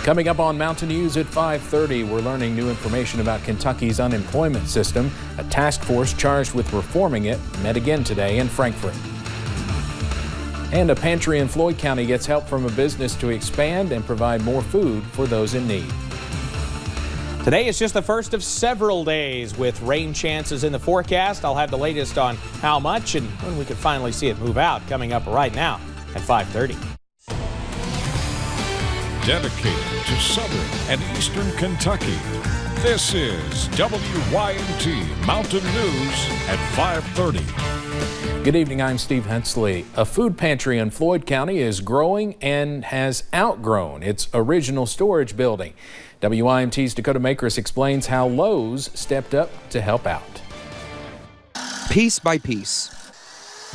Coming up on Mountain News at 5:30, we're learning new information about Kentucky's unemployment system. A task force charged with reforming it met again today in Frankfort. And a pantry in Floyd County gets help from a business to expand and provide more food for those in need. Today is just the first of several days with rain chances in the forecast. I'll have the latest on how much and when we could finally see it move out coming up right now at 5:30. Dedicated to Southern and Eastern Kentucky, this is WYMT Mountain News at 5:30. Good evening, I'm Steve Hensley. A food pantry in Floyd County is growing and has outgrown its original storage building. WYMT's Dakota Makris explains how Lowe's stepped up to help out. Piece by piece,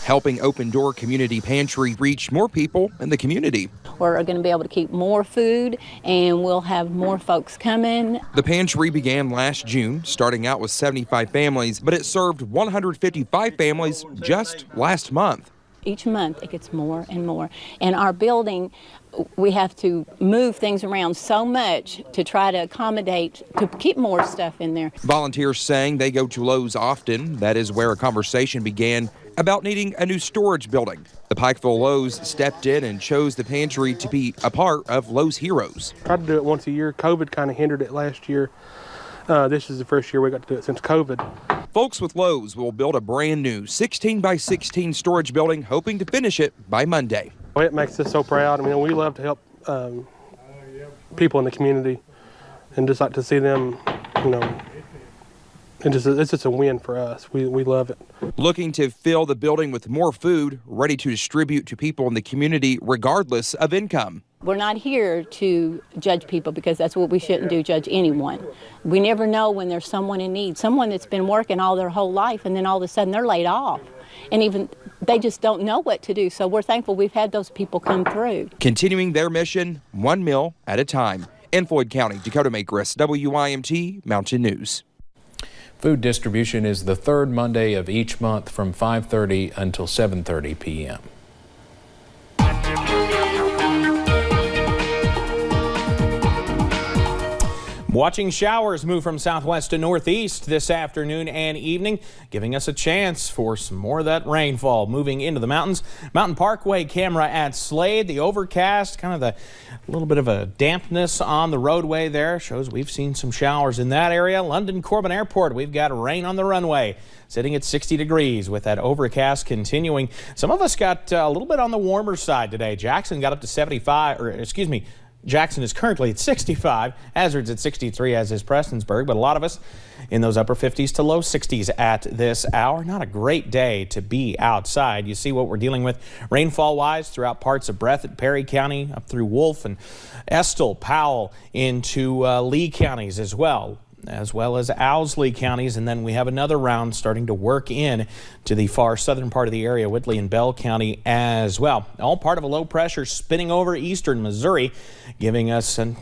helping Open Door Community Pantry reach more people in the community. We're going to be able to keep more food and we'll have more folks coming. The pantry began last June, starting out with 75 families, but it served 155 families just last month. Each month it gets more and more. And our building, we have to move things around so much to try to accommodate, to keep more stuff in there. Volunteers saying they go to Lowe's often. That is where a conversation began about needing a new storage building. The Pikeville Lowe's stepped in and chose the pantry to be a part of Lowe's Heroes. Tried to do it once a year. COVID kind of hindered it last year. This is the first year we got to do it since COVID. Folks with Lowe's will build a brand new 16 by 16 storage building, hoping to finish it by Monday. Well, it makes us so proud. I mean, we love to help people in the community and just like to see them, you know, it's just a win for us. We love it. Looking to fill the building with more food, ready to distribute to people in the community regardless of income. We're not here to judge people because that's what we shouldn't do, judge anyone. We never know when there's someone in need, someone that's been working all their whole life and then all of a sudden they're laid off. And even they just don't know what to do. So we're thankful we've had those people come through. Continuing their mission, one meal at a time. In Floyd County, Dakota Makris, WYMT Mountain News. Food distribution is the third Monday of each month from 5:30 until 7:30 p.m. Watching showers move from southwest to northeast this afternoon and evening, giving us a chance for some more of that rainfall moving into the mountains. Mountain Parkway camera at Slade. The overcast, kind of the little bit of a dampness on the roadway there shows we've seen some showers in that area. London Corbin Airport, we've got rain on the runway, sitting at 60 degrees with that overcast continuing. Some of us got a little bit on the warmer side today. Jackson got up to 75, or excuse me, Jackson is currently at 65, Hazard's at 63, as is Prestonsburg, but a lot of us in those upper 50s to low 60s at this hour. Not a great day to be outside. You see what we're dealing with rainfall-wise throughout parts of Breathitt, Perry County, up through Wolf and Estill, Powell, into Lee counties as well as Owsley counties, and then we have another round starting to work in to the far southern part of the area, Whitley and Bell County as well. All part of a low pressure spinning over eastern Missouri, giving us a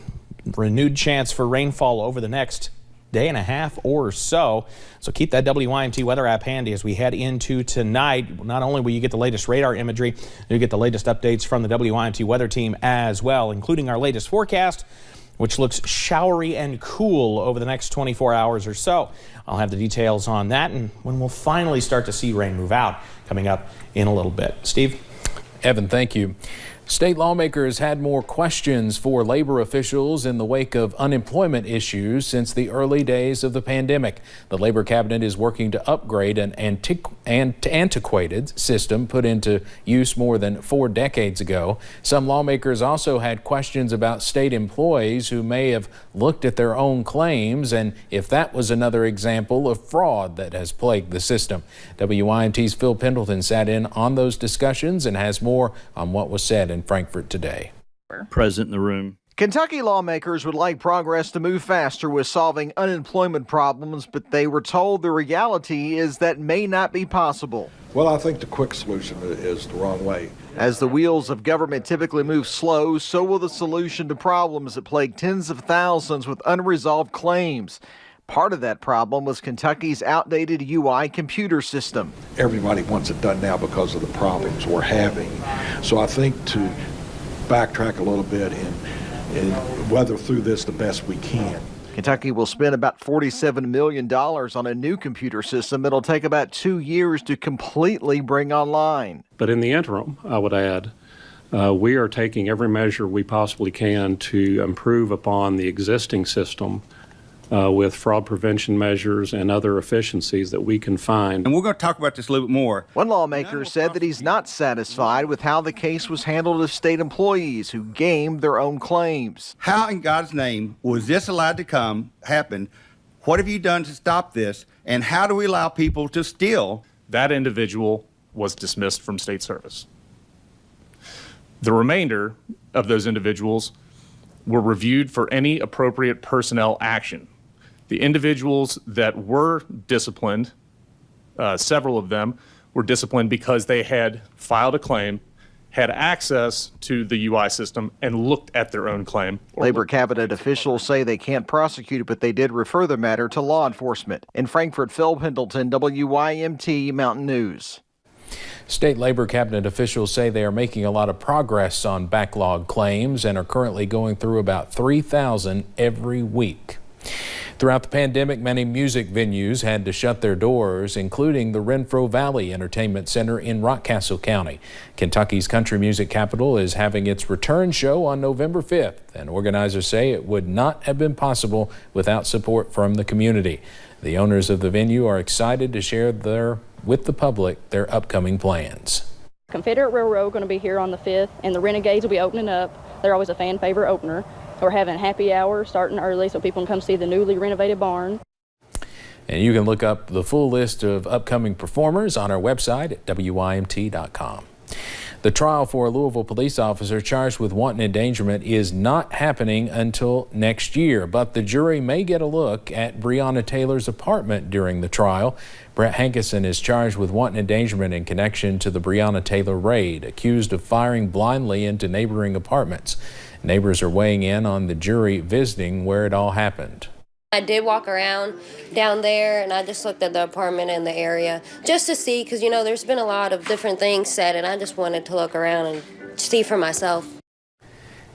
renewed chance for rainfall over the next day and a half or so. So keep that WYMT weather app handy as we head into tonight. Not only will you get the latest radar imagery, you get the latest updates from the WYMT weather team as well, including our latest forecast, which looks showery and cool over the next 24 hours or so. I'll have the details on that and when we'll finally start to see rain move out coming up in a little bit. Steve? Evan, thank you. State lawmakers had more questions for labor officials in the wake of unemployment issues since the early days of the pandemic. The Labor Cabinet is working to upgrade an antiquated system put into use more than 4 decades ago. Some lawmakers also had questions about state employees who may have looked at their own claims and if that was another example of fraud that has plagued the system. WYMT's Phil Pendleton sat in on those discussions and has more on what was said in Frankfort today. Present in the room. Kentucky lawmakers would like progress to move faster with solving unemployment problems, but they were told the reality is that may not be possible. Well, I think the quick solution is the wrong way. As the wheels of government typically move slow, so will the solution to problems that plague tens of thousands with unresolved claims. Part of that problem was Kentucky's outdated UI computer system. Everybody wants it done now because of the problems we're having. So I think to backtrack a little bit and weather through this the best we can. Kentucky will spend about $47 million on a new computer system that'll take about 2 years to completely bring online. But in the interim, I would add, we are taking every measure we possibly can to improve upon the existing system with fraud prevention measures and other efficiencies that we can find. And we're going to talk about this a little bit more. One lawmaker said that he's not satisfied with how the case was handled of state employees who gamed their own claims. How in God's name was this allowed to happen? What have you done to stop this? And how do we allow people to steal? That individual was dismissed from state service. The remainder of those individuals were reviewed for any appropriate personnel action. The individuals that were disciplined, several of them were disciplined because they had filed a claim, had access to the UI system, and looked at their own claim. Labor cabinet officials say they can't prosecute, but they did refer the matter to law enforcement. In Frankfort, Phil Pendleton, WYMT Mountain News. State labor cabinet officials say they are making a lot of progress on backlog claims and are currently going through about 3,000 every week. Throughout the pandemic, many music venues had to shut their doors, including the Renfro Valley Entertainment Center in Rockcastle County. Kentucky's country music capital is having its return show on November 5th, and organizers say it would not have been possible without support from the community. The owners of the venue are excited to share with the public their upcoming plans. Confederate Railroad going to be here on the 5th, and the Renegades will be opening up. They're always a fan favorite opener. We're having happy hour starting early so people can come see the newly renovated barn. And you can look up the full list of upcoming performers on our website at WYMT.com. The trial for a Louisville police officer charged with wanton endangerment is not happening until next year, but the jury may get a look at Breonna Taylor's apartment during the trial. Brett Hankinson is charged with wanton endangerment in connection to the Breonna Taylor raid, accused of firing blindly into neighboring apartments. Neighbors are weighing in on the jury visiting where it all happened. I did walk around down there and I just looked at the apartment and the area just to see, because you know there's been a lot of different things said and I just wanted to look around and see for myself.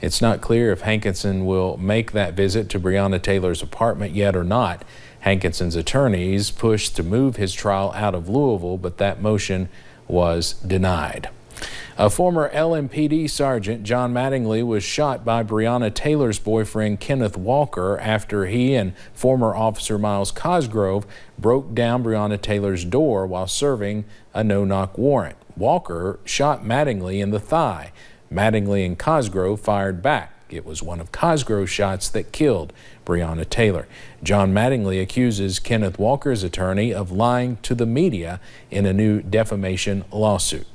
It's not clear if Hankinson will make that visit to Breonna Taylor's apartment yet or not. Hankinson's attorneys pushed to move his trial out of Louisville, but that motion was denied. A former LMPD sergeant, John Mattingly, was shot by Breonna Taylor's boyfriend, Kenneth Walker, after he and former officer Miles Cosgrove broke down Breonna Taylor's door while serving a no-knock warrant. Walker shot Mattingly in the thigh. Mattingly and Cosgrove fired back. It was one of Cosgrove's shots that killed Breonna Taylor. John Mattingly accuses Kenneth Walker's attorney of lying to the media in a new defamation lawsuit.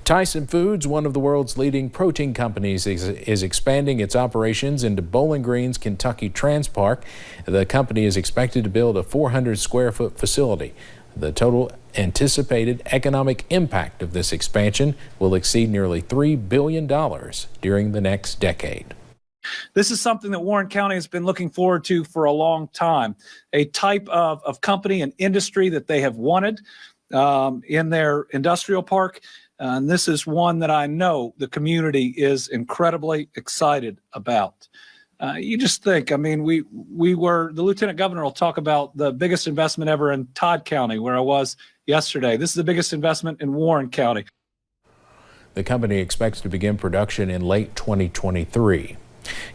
Tyson Foods, one of the world's leading protein companies, is expanding its operations into Bowling Green's Kentucky Trans Park. The company is expected to build a 400 square foot facility. The total anticipated economic impact of this expansion will exceed nearly $3 billion during the next decade. This is something that Warren County has been looking forward to for a long time, a type of company and industry that they have wanted in their industrial park. And this is one that I know the community is incredibly excited about. You just think, I mean, the Lieutenant Governor will talk about the biggest investment ever in Todd County, where I was yesterday. This is the biggest investment in Warren County. The company expects to begin production in late 2023.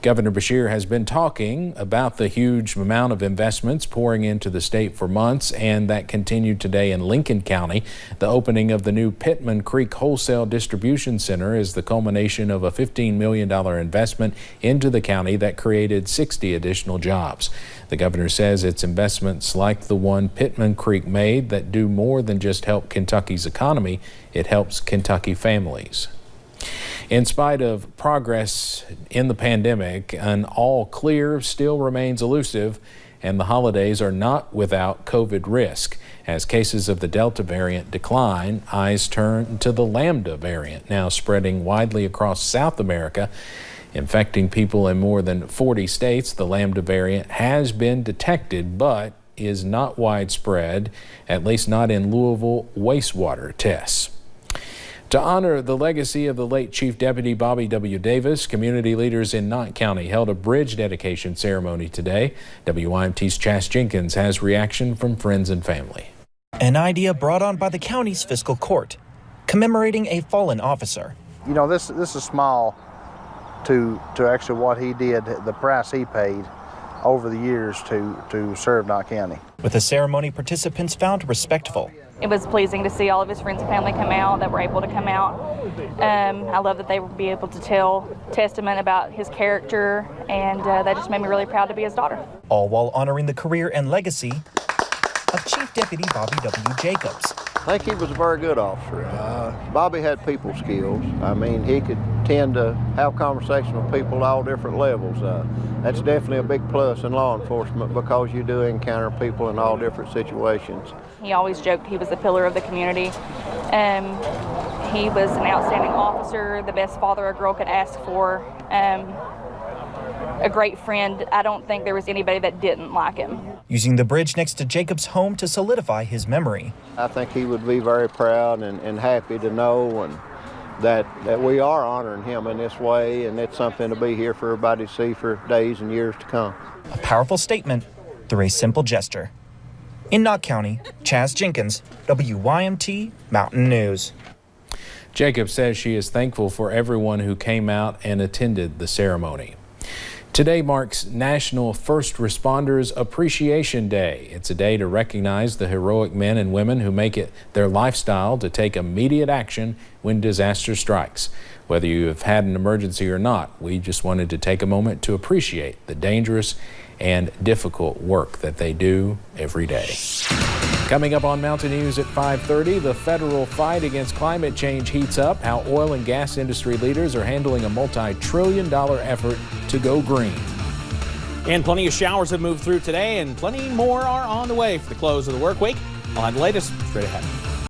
Governor Beshear has been talking about the huge amount of investments pouring into the state for months, and that continued today in Lincoln County. The opening of the new Pittman Creek Wholesale Distribution Center is the culmination of a $15 million investment into the county that created 60 additional jobs. The governor says it's investments like the one Pittman Creek made that do more than just help Kentucky's economy. It helps Kentucky families. In spite of progress in the pandemic, an all clear still remains elusive, and the holidays are not without COVID risk. As cases of the Delta variant decline, eyes turn to the Lambda variant, now spreading widely across South America, infecting people in more than 40 states. The Lambda variant has been detected, but is not widespread, at least not in Louisville wastewater tests. To honor the legacy of the late Chief Deputy Bobby W. Davis, community leaders in Knott County held a bridge dedication ceremony today. WYMT's Chas Jenkins has reaction from friends and family. An idea brought on by the county's fiscal court, commemorating a fallen officer. You know, this is small to actually what he did, the price he paid over the years to serve Knott County. With the ceremony, participants found respectful. It was pleasing to see all of his friends and family come out, that were able to come out. I love that they would be able to tell testament about his character, and that just made me really proud to be his daughter. All while honoring the career and legacy of Chief Deputy Bobby W. Jacobs. I think he was a very good officer. Bobby had people skills. I mean, he could tend to have conversation with people at all different levels. That's definitely a big plus in law enforcement because you do encounter people in all different situations. He always joked he was the pillar of the community. He was an outstanding officer, the best father a girl could ask for, a great friend. I don't think there was anybody that didn't like him. Using the bridge next to Jacobs' home to solidify his memory. I think he would be very proud and happy to know that we are honoring him in this way, and it's something to be here for everybody to see for days and years to come. A powerful statement through a simple gesture. In Knott County, Chas Jenkins, WYMT Mountain News. Jacobs says she is thankful for everyone who came out and attended the ceremony. Today marks National First Responders Appreciation Day. It's a day to recognize the heroic men and women who make it their lifestyle to take immediate action when disaster strikes. Whether you have had an emergency or not, we just wanted to take a moment to appreciate the dangerous and difficult work that they do every day. Coming up on Mountain News at 5:30, the federal fight against climate change heats up, how oil and gas industry leaders are handling a multi-trillion-dollar effort to go green. And plenty of showers have moved through today, and plenty more are on the way for the close of the work week. I'll have the latest straight ahead.